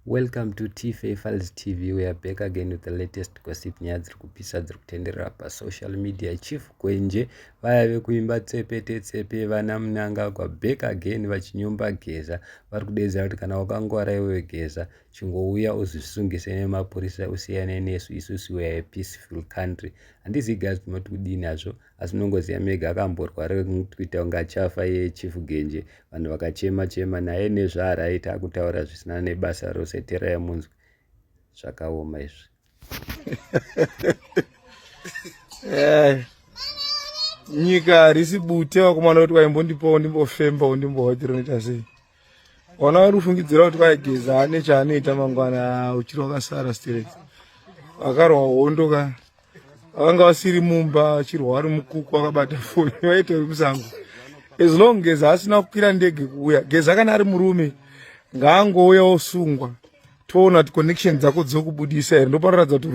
Welcome to TFA Files TV. We are back again with the latest gossip nyaya dziri kupisa dziri kutenderera pasocial media. Chief Gwenje vaya vekuimba tsepe vana Mnangagwa back again vachinyomba Geza. Vari kudedzera kuti kana wakangwara iwe Geza chingouya uzvisungise nemapurisa usiyane nesu isusu we a peaceful country. Handizivi guys tinoti kudini hazvo asi munongoziva mega akamborwara kuita kunge achafa iye Chief Gwenje. Vanhu vakachema naye nezvaaraita akutaura zvisina nebasa rose. Tera yamunzwi zvakaoma izvi. Nyika harisi bute wakomana kuti waimbondipawo ndimbofemba ndimbohotera unoita sei. Wana vari kufungidzira kuti Geza ane chaanoita mangwana uchiri wakasara straight. Vakarwa hondo vakanga vasiri mumba achirwa ari mukuku akabata foni vaita uri musango. As long as asina kukwira ndege kuuya Geza kana ari murume ngaangouya osungwa toona kuti connection dzako dzokubudisa here ndoparatidza kuti